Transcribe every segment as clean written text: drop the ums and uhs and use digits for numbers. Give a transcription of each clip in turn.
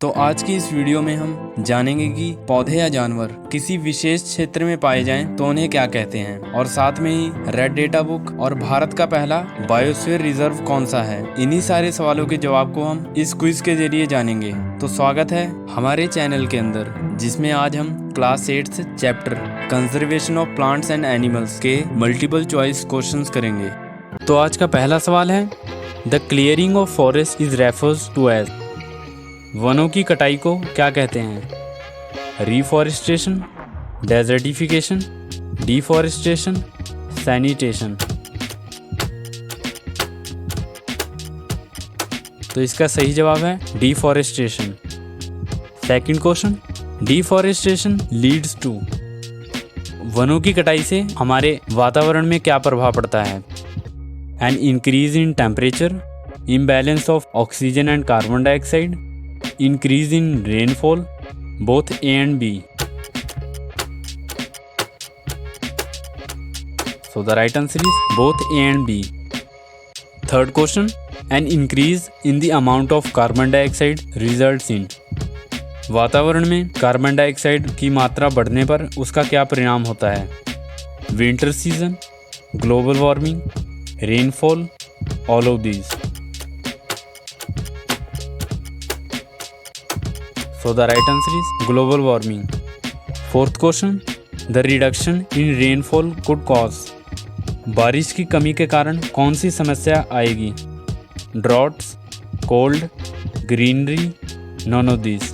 तो आज की इस वीडियो में हम जानेंगे कि पौधे या जानवर किसी विशेष क्षेत्र में पाए जाएं तो उन्हें क्या कहते हैं, और साथ में ही रेड डेटा बुक और भारत का पहला बायोस्फीयर रिजर्व कौन सा है। इन्हीं सारे सवालों के जवाब को हम इस क्विज के जरिए जानेंगे। तो स्वागत है हमारे चैनल के अंदर, जिसमें आज हम class 8 chapter conservation of plants and animals के मल्टीपल चॉइस क्वेश्चंस करेंगे। तो आज का पहला सवाल है, the clearing of forest is refers to as. वनों की कटाई को क्या कहते हैं? Reforestation, desertification, deforestation, sanitation. तो इसका सही जवाब है deforestation. Second question, deforestation leads to. वनों की कटाई से हमारे वातावरण में क्या प्रभाव पड़ता है? An increase in temperature, imbalance of oxygen and carbon dioxide, increase in rainfall, both A and B. So the right answer is both A and B. Third question, an increase in the amount of carbon dioxide results in। वातावरण में carbon dioxide की मात्रा बढ़ने पर उसका क्या परिणाम होता है? Winter season, global warming, rainfall, all of these. So the right answer is global warming. Fourth question, the reduction in rainfall could cause। बारिश की कमी के कारण कौन सी समस्या आएगी? Droughts, cold, greenery, none of these.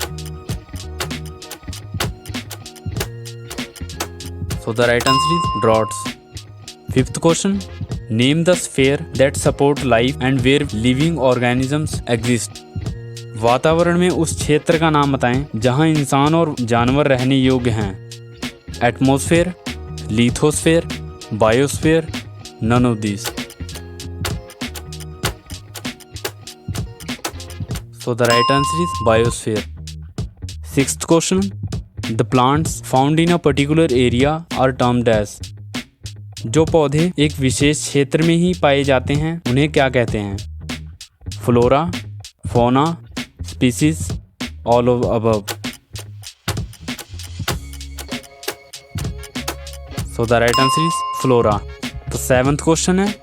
So the right answer is droughts. Fifth question, name the sphere that support life and where living organisms exist। वातावरण में उस क्षेत्र का नाम बताएं जहां इंसान और जानवर रहने योग्य हैं। Atmosphere, lithosphere, biosphere, none of this. So the right answer is biosphere. Sixth question, the plants found in a particular area are termed as. जो पौधे एक विशेष क्षेत्र में ही पाए जाते हैं उन्हें क्या कहते हैं? Flora, fauna, species, all of above। So the right answer is flora। तो सेवंथ क्वेश्चन है,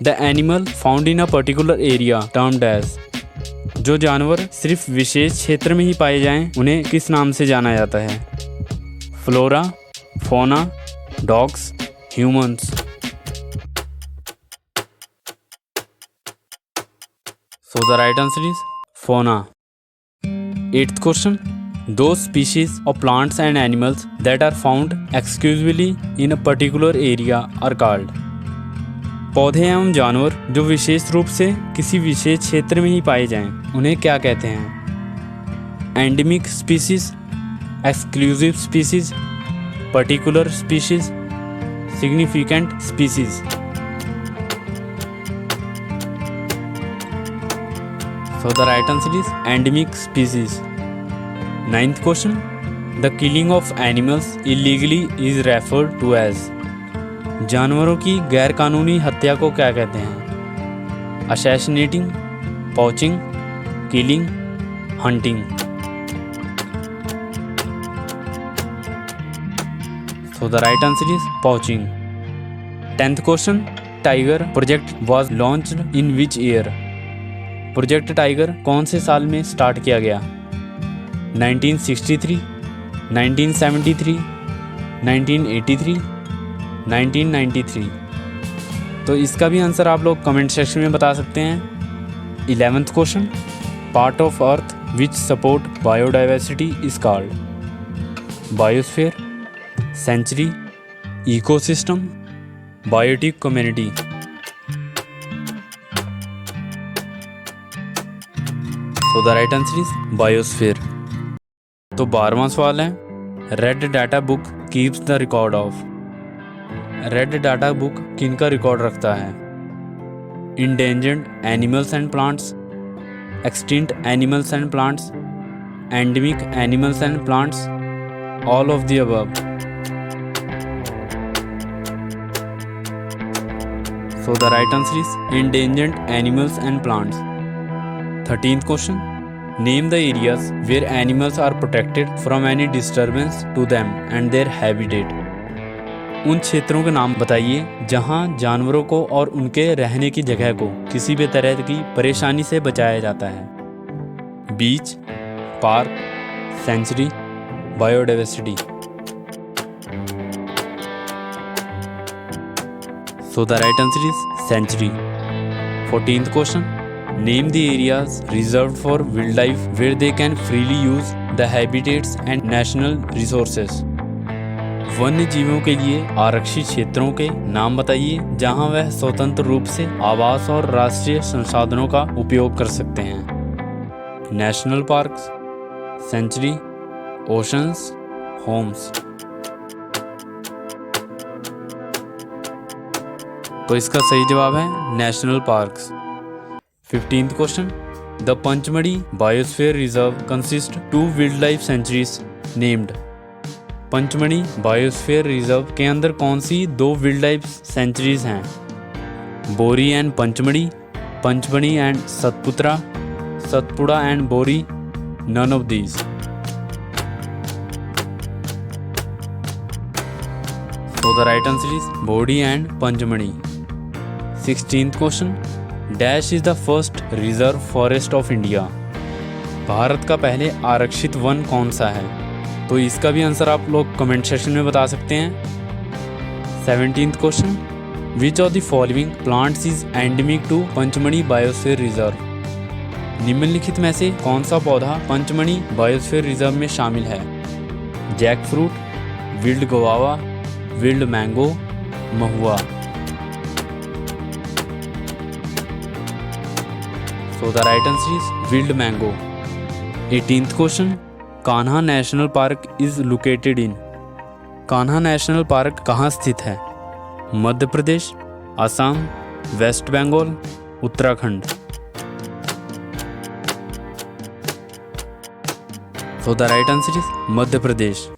the animal found in a particular area termed as। जो जानवर सिर्फ विशेष क्षेत्र में ही पाए जाएं उन्हें किस नाम से जाना जाता है? Flora, fauna, dogs, humans. So the right answer is fauna। Eighth question, those species of plants and animals that are found exclusively in a particular area are called। पौधे एवं जानवर जो विशेष रूप से किसी विशेष क्षेत्र में ही पाए जाएं उन्हें क्या कहते हैं? Endemic species, exclusive species, particular species, significant species. So the right answer is endemic species। Ninth question, the killing of animals illegally is referred to as। जानवरों की गैर कानूनी हत्या को क्या कहते हैं? Assassinating, poaching, killing, hunting. So the right answer is poaching। Tenth question, Tiger project was launched in which year। Project tiger कौन से साल में स्टार्ट किया गया? 1963, 1973, 1983, 1993। तो इसका भी आंसर आप लोग कमेंट सेक्शन में बता सकते हैं। 11th question, part of earth which support biodiversity is called. Biosphere, sanctuary, ecosystem, biotic community. तो the right answer is biosphere. तो 12वां सवाल है, red data book keeps the record of. Red data book किनका रिकॉर्ड रखता है? Endangered animals and plants, extinct animals and plants, endemic animals and plants, all of the above. So the right answer is endangered animals and plants. 13th question, Name the areas where animals are protected from any disturbance to them and their habitat. उन क्षेत्रों के नाम बताइए जहां जानवरों को और उनके रहने की जगह को किसी भी तरह की परेशानी से बचाया जाता है। Beach, park, sanctuary, biodiversity. So the right answer is sanctuary. 14th question. Name the areas reserved for wildlife where they can freely use the habitats and national resources. वन्य जीवों के लिए आरक्षित क्षेत्रों के नाम बताइए जहां वह स्वतंत्र रूप से आवास और राष्ट्रीय संसाधनों का उपयोग कर सकते हैं। National parks, sanctuary, oceans, homes. तो इसका सही जवाब है national parks. 15th question. The Panchmarhi biosphere reserve consist 2 wild life sanctuaries named. Panchmarhi biosphere reserve के अंदर कौन सी 2 वाइल्ड लाइफ सेंचुरीज हैं? Bori and Pachmarhi, Pachmarhi and Satpura, Satpura and Bori, none of these. So the right answer is Bori and Pachmarhi. 16th question. Dash is the first reserve forest of India. Bharat का पहले आरक्षित one कौन सा है? तो इसका भी आंसर आप लोग कमेंट सेक्शन में बता सकते हैं। 17th question. Which of the following plants is endemic to Panchmarhi biosphere reserve. निम्नलिखित में से कौन सा पौधा पंचमढ़ी बायोस्फीयर रिजर्व में शामिल है? Jackfruit, wild guava, wild mango, mahua. So the right answer is wild mango. 18th question. Kanha national park is located in. Kanha national park कहाँ स्थित है? Madhya Pradesh, Assam, West Bengal, Uttarakhand. So the right answer is Madhya Pradesh.